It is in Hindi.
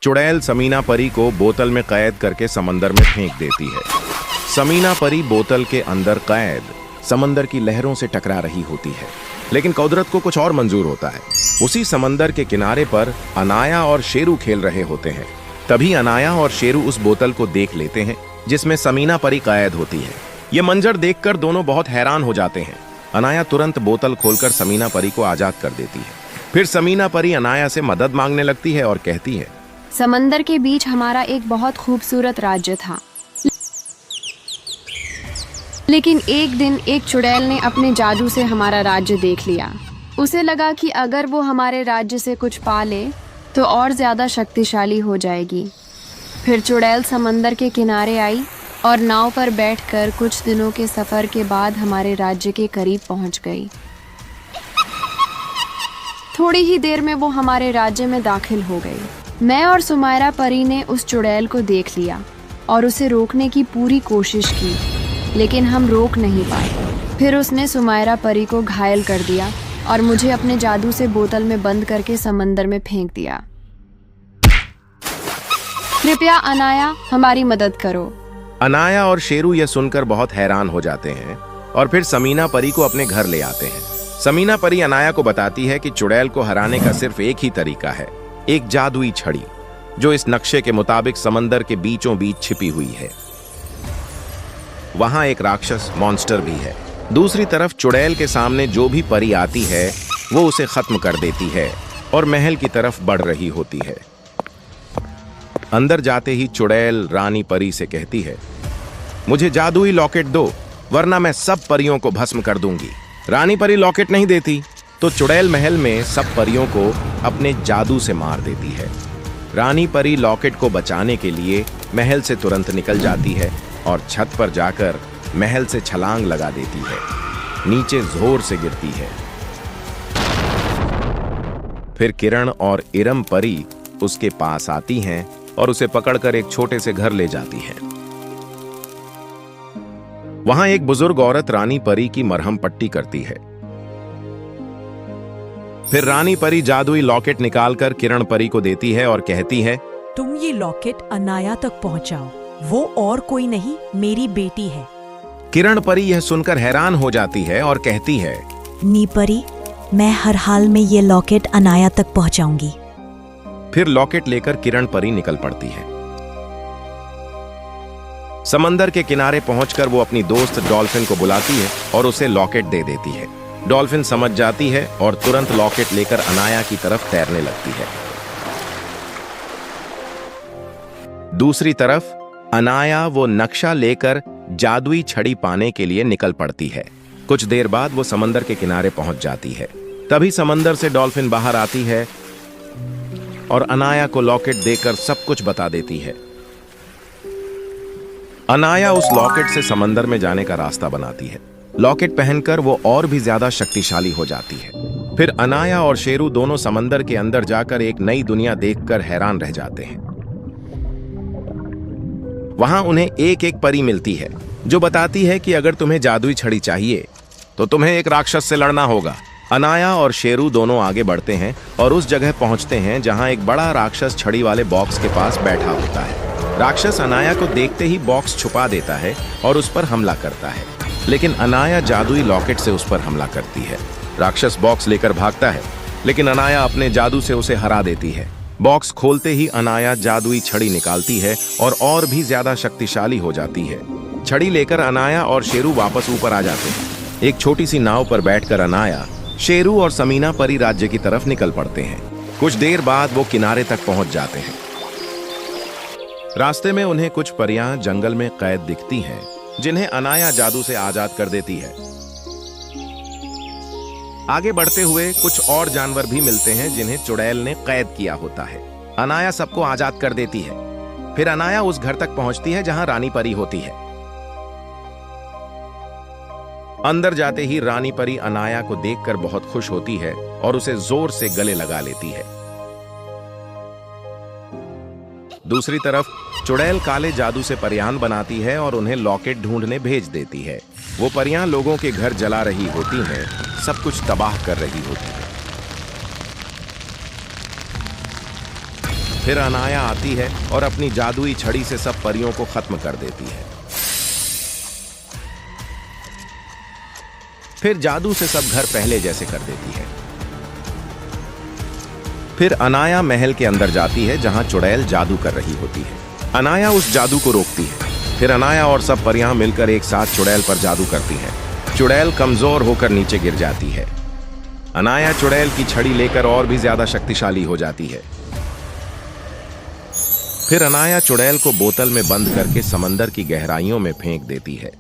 चुड़ैल समीना परी को बोतल में कैद करके समंदर में फेंक देती है। समीना परी बोतल के अंदर कैद समंदर की लहरों से टकरा रही होती है, लेकिन कुदरत को कुछ और मंजूर होता है। उसी समंदर के किनारे पर अनाया और शेरू खेल रहे होते हैं। तभी अनाया और शेरू उस बोतल को देख लेते हैं जिसमें समीना परी कैद होती है। ये मंजर देखकर दोनों बहुत हैरान हो जाते हैं। अनाया तुरंत बोतल खोलकर समीना परी को आजाद कर देती है। फिर समीना परी अनाया से मदद मांगने लगती है और कहती है, समंदर के बीच हमारा एक बहुत खूबसूरत राज्य था, लेकिन एक दिन एक चुड़ैल ने अपने जादू से हमारा राज्य देख लिया। उसे लगा कि अगर वो हमारे राज्य से कुछ पा ले तो और ज्यादा शक्तिशाली हो जाएगी। फिर चुड़ैल समंदर के किनारे आई और नाव पर बैठकर कुछ दिनों के सफर के बाद हमारे राज्य के करीब पहुंच गई। थोड़ी ही देर में वो हमारे राज्य में दाखिल हो गई। मैं और सुमायरा परी ने उस चुड़ैल को देख लिया और उसे रोकने की पूरी कोशिश की, लेकिन हम रोक नहीं पाए। फिर उसने सुमायरा परी को घायल कर दिया और मुझे अपने जादू से बोतल में बंद करके समंदर में फेंक दिया। कृपया अनाया, हमारी मदद करो। अनाया और शेरू यह सुनकर बहुत हैरान हो जाते हैं और फिर समीना परी को अपने घर ले आते हैं। समीना परी अनाया को बताती है कि चुड़ैल को हराने का सिर्फ एक ही तरीका है, एक जादुई छड़ी जो इस नक्शे के मुताबिक समंदर के बीचों बीच छिपी हुई है। वहां एक राक्षस मॉन्स्टर भी है। दूसरी तरफ चुड़ैल के सामने जो भी परी आती है वो उसे खत्म कर देती है और महल की तरफ बढ़ रही होती है। अंदर जाते ही चुड़ैल रानी परी से कहती है, मुझे जादुई लॉकेट दो वरना मैं सब परियों को भस्म कर दूंगी। रानी परी लॉकेट नहीं देती तो चुड़ैल महल में सब परियों को अपने जादू से मार देती है। रानी परी लॉकेट को बचाने के लिए महल से तुरंत निकल जाती है और छत पर जाकर महल से छलांग लगा देती है। नीचे जोर से गिरती है। फिर किरण और इरम परी उसके पास आती हैं और उसे पकड़कर एक छोटे से घर ले जाती हैं। वहां एक बुजुर्ग औरत रानी परी की मरहम पट्टी करती है। फिर रानी परी जादुई लॉकेट निकालकर किरण परी को देती है और कहती है, तुम ये लॉकेट अनाया तक पहुंचाओ, वो और कोई नहीं मेरी बेटी है। किरण परी यह सुनकर हैरान हो जाती है और कहती है, नी परी, मैं हर हाल में ये लॉकेट अनाया तक पहुंचाऊंगी। फिर लॉकेट लेकर किरण परी निकल पड़ती है। समंदर के किनारे पहुंचकर वो अपनी दोस्त डॉल्फिन को बुलाती है और उसे लॉकेट दे देती है। डॉल्फिन समझ जाती है और तुरंत लॉकेट लेकर अनाया की तरफ तैरने लगती है। दूसरी तरफ अनाया वो नक्शा लेकर जादुई छड़ी पाने के लिए निकल पड़ती है। कुछ देर बाद वो समंदर के किनारे पहुंच जाती है। तभी समंदर से डॉल्फिन बाहर आती है और अनाया को लॉकेट देकर सब कुछ बता देती है। अनाया उस लॉकेट से समंदर में जाने का रास्ता बनाती है। लॉकेट पहनकर वो और भी ज्यादा शक्तिशाली हो जाती है। फिर अनाया और शेरू दोनों समंदर के अंदर जाकर एक नई दुनिया देखकर हैरान रह जाते हैं। वहां उन्हें एक एक परी मिलती है जो बताती है कि अगर तुम्हें जादुई छड़ी चाहिए तो तुम्हें एक राक्षस से लड़ना होगा। अनाया और शेरू दोनों आगे बढ़ते हैं और उस जगह पहुंचते हैं जहां एक बड़ा राक्षस छड़ी वाले बॉक्स के पास बैठा होता है। राक्षस अनाया को देखते ही बॉक्स छुपा देता है और उस पर हमला करता है, लेकिन अनाया जादुई लॉकेट से उस पर हमला करती है। राक्षस बॉक्स लेकर भागता है, लेकिन अनाया अपने जादू से उसे हरा देती है। बॉक्स खोलते ही अनाया जादुई छड़ी निकालती है और भी ज्यादा शक्तिशाली हो जाती है। छड़ी लेकर अनाया और शेरू वापस ऊपर आ जाते हैं। एक छोटी सी नाव पर बैठकर अनाया, शेरू और समीना परी राज्य की तरफ निकल पड़ते हैं। कुछ देर बाद वो किनारे तक पहुंच जाते हैं। रास्ते में उन्हें कुछ परियां जंगल में कैद दिखती हैं, जिन्हें अनाया जादू से आजाद कर देती है। आगे बढ़ते हुए कुछ और जानवर भी मिलते हैं जिन्हें चुड़ैल ने कैद किया होता है। अनाया सबको आजाद कर देती है। फिर अनाया उस घर तक पहुंचती है जहां रानी परी होती है। अंदर जाते ही रानी परी अनाया को देखकर बहुत खुश होती है और उसे जोर से गले लगा लेती है। दूसरी तरफ चुड़ैल काले जादू से परियां बनाती है और उन्हें लॉकेट ढूंढने भेज देती है। वो परियां लोगों के घर जला रही होती हैं, सब कुछ तबाह कर रही होती है। फिर अनाया आती है और अपनी जादुई छड़ी से सब परियों को खत्म कर देती है। फिर जादू से सब घर पहले जैसे कर देती है। फिर अनाया महल के अंदर जाती है जहां चुड़ैल जादू कर रही होती है। अनाया उस जादू को रोकती है। फिर अनाया और सब परियां मिलकर एक साथ चुड़ैल पर जादू करती हैं। चुड़ैल कमजोर होकर नीचे गिर जाती है। अनाया चुड़ैल की छड़ी लेकर और भी ज्यादा शक्तिशाली हो जाती है। फिर अनाया चुड़ैल को बोतल में बंद करके समंदर की गहराइयों में फेंक देती है।